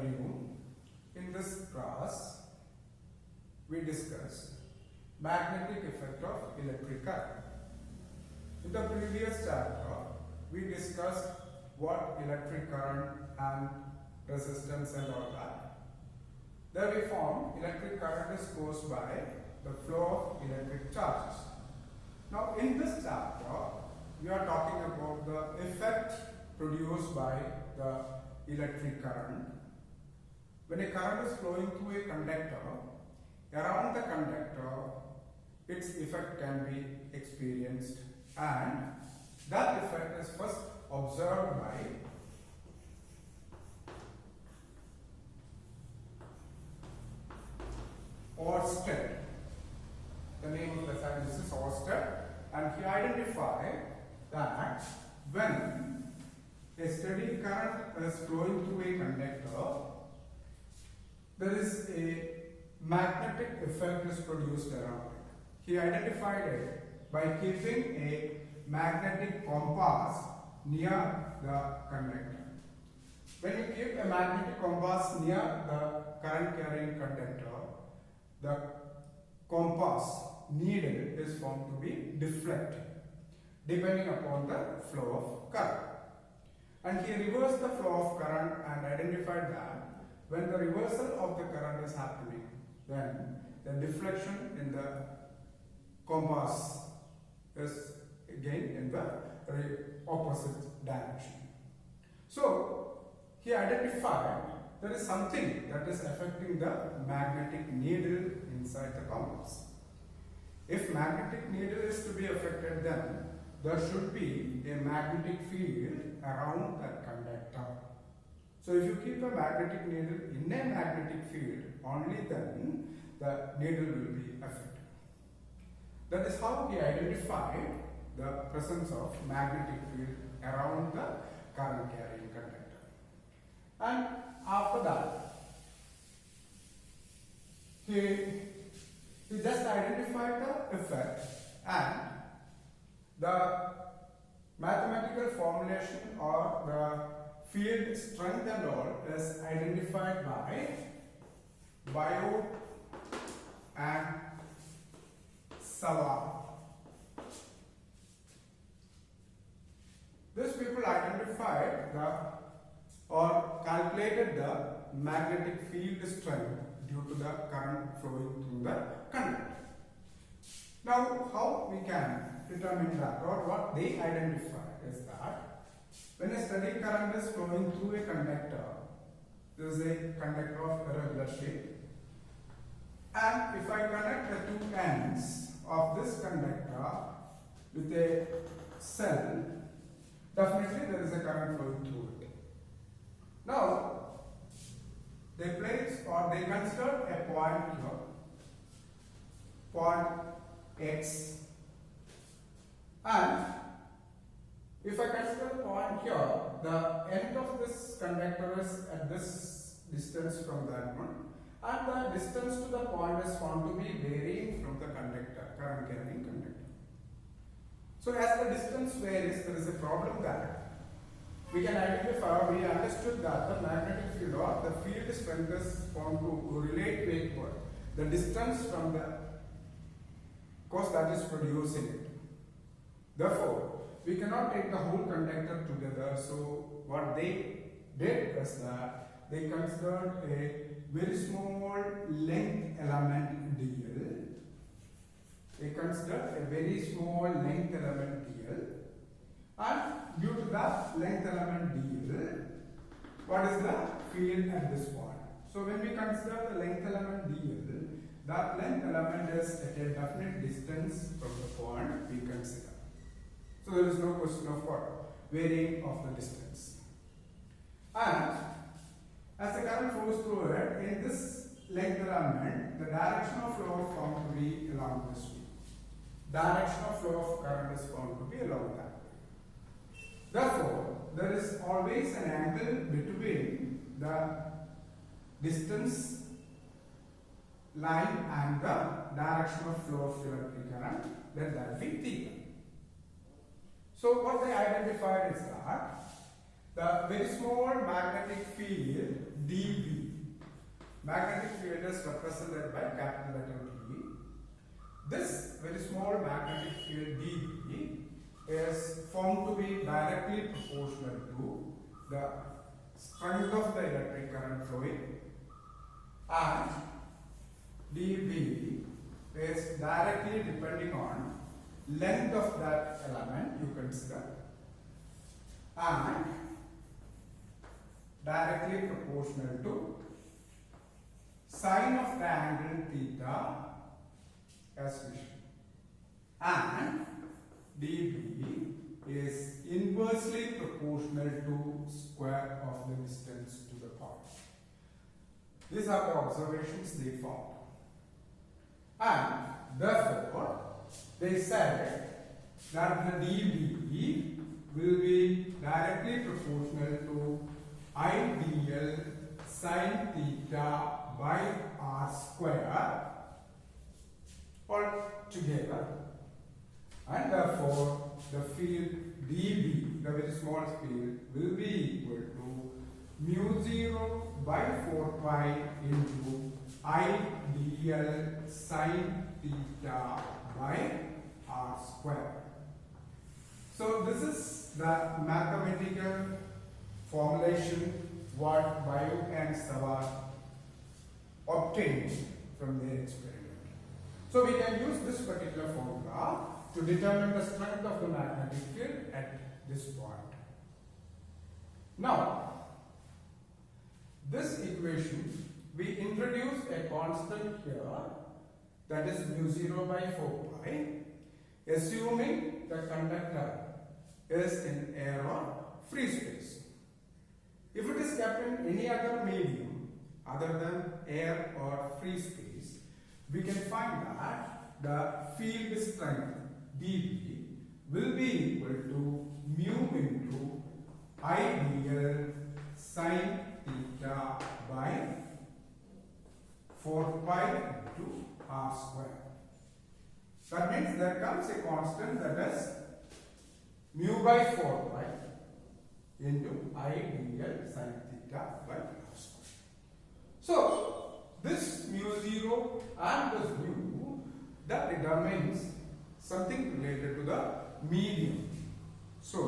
review. In this class, we discussed magnetic effect of electric current. In the previous chapter, we discussed what electric current and resistance and all that. There we found electric current is caused by the flow of electric charges. Now in this chapter, we are talking about the effect produced by the electric current. When a current is flowing through a conductor, around the conductor, its effect can be experienced, and that effect is first observed by Oersted. The name of the scientist is Oersted, and he identified that when a steady current is flowing through a conductor, there is a magnetic effect is produced around it. He identified it by keeping a magnetic compass near the conductor. When you keep a magnetic compass near the current carrying conductor, the compass needle is found to be deflected depending upon the flow of current. And he reversed the flow of current and identified that when the reversal of the current is happening, then the deflection in the compass is again in the opposite direction. So he identified there is something that is affecting the magnetic needle inside the compass. If magnetic needle is to be affected, then there should be a magnetic field around that conductor. So if you keep a magnetic needle in a magnetic field, only then the needle will be affected. That is how he identified the presence of magnetic field around the current carrying conductor. And after that, he just identified the effect, and the mathematical formulation or the field strength and all is identified by Biot and Savart. These people identified or calculated the magnetic field strength due to the current flowing through the conductor. Now, how we can determine that, or what they identified is that when a steady current is flowing through a conductor, there is a conductor of irregular shape, and if I connect the two ends of this conductor with a cell, definitely there is a current flowing through it. Now, they place or they consider a point here, point X, and if I consider a point here, the end of this conductor is at this distance from that one, and the distance to the point is found to be varying from the conductor, current carrying conductor. So as the distance varies, there is a problem that we can identify, we understood that the magnetic field or the field strength is found to relate to equal the distance from the cause that is producing it. Therefore, we cannot take the whole conductor together. So what they did is that they considered a very small length element dl. They considered a very small length element dl, and due to that length element dl, what is the field at this point? So when we consider the length element dl, that length element is at a definite distance from the point we consider. So there is no question of what? Varying of the distance. And as the current flows through it, in this length element, the direction of flow is found to be along this way. Direction of flow of current is found to be along that way. Therefore, there is always an angle between the distance line and the direction of flow of electric current, let that be theta. So what they identified is that the very small magnetic field dB magnetic field is represented by capital letter D. This very small magnetic field dB is found to be directly proportional to the strength of the electric current flowing, and dB is directly depending on length of that element you consider, and directly proportional to sine of the angle theta as we show. And dB is inversely proportional to square of the distance to the point. These are the observations they found. And therefore, they said that the dB will be directly proportional to ideal sine theta by r square altogether, and therefore the field dB, the very small field, will be equal to mu 0 by 4 pi into ideal sine theta by r square. So this is the mathematical formulation what Biot and Savart obtained from their experiment. So we can use this particular formula to determine the strength of the magnetic field at this point. Now, this equation, we introduce a constant here, that is mu 0 by 4 pi, assuming the conductor is in air or free space. If it is kept in any other medium other than air or free space, we can find that the field strength dB will be equal to mu into ideal sine theta by 4 pi into r square. That means there comes a constant that is mu by 4 pi into ideal sine theta by r square. So this mu 0 and this mu, that determines something related to the medium. So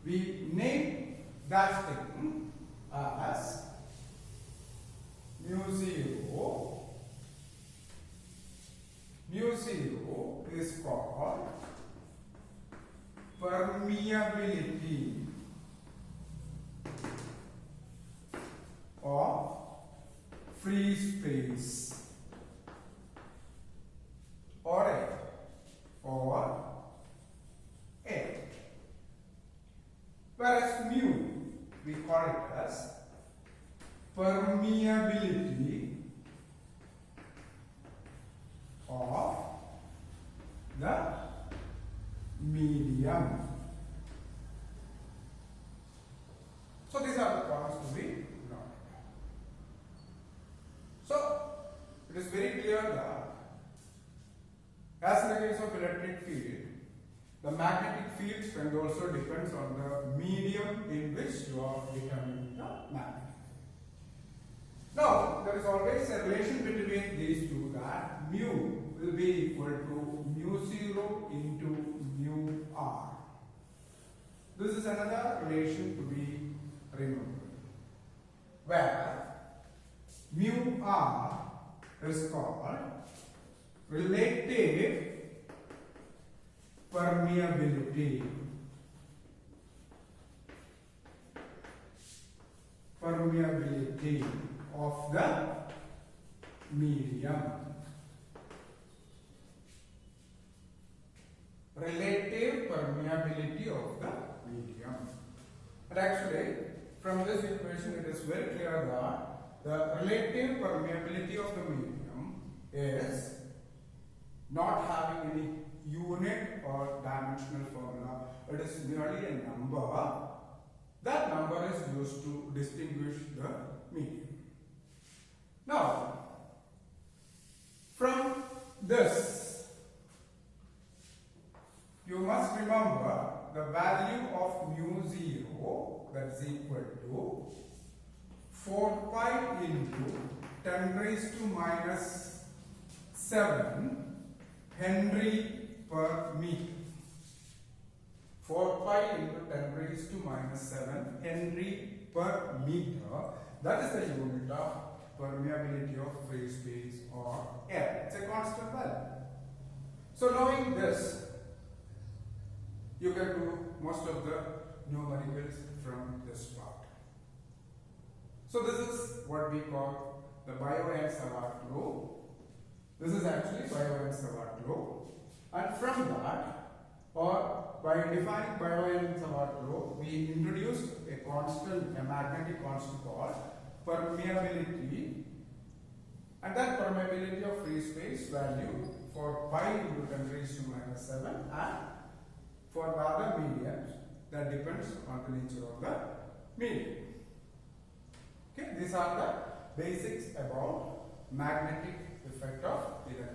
we name that thing as mu 0. Mu 0 is called permeability of free space or air. Whereas mu, we call it as permeability of the medium. So these are the points to be noted. So it is very clear that, as in the case of electric field, the magnetic field strength also depends on the medium in which you are determining the magnetic field. Now, there is always a relation between these two, that mu will be equal to mu 0 into mu r. This is another relation to be remembered, where mu r is called relative permeability. Permeability of the medium. Relative permeability of the medium. And actually, from this equation, it is very clear that the relative permeability of the medium is not having any unit or dimensional formula. It is merely a number. That number is used to distinguish the medium. Now, from this, you must remember the value of mu 0, that is equal to 4 pi into 10 raised to minus 7 Henry per meter. 4 pi into 10 raised to minus 7 Henry per meter. That is the unit of permeability of free space or air. It's a constant value. So knowing this, you can do most of the numericals from this part. So this is what we call the Biot and Savart law. This is actually Biot and Savart law. And from that, or by defining Biot and Savart law, we introduced a constant, a magnetic constant called permeability. And that permeability of free space value for pi into 10 raised to minus 7, and for the other mediums, that depends on the nature of the medium. Okay, these are the basics about magnetic effect of electricity.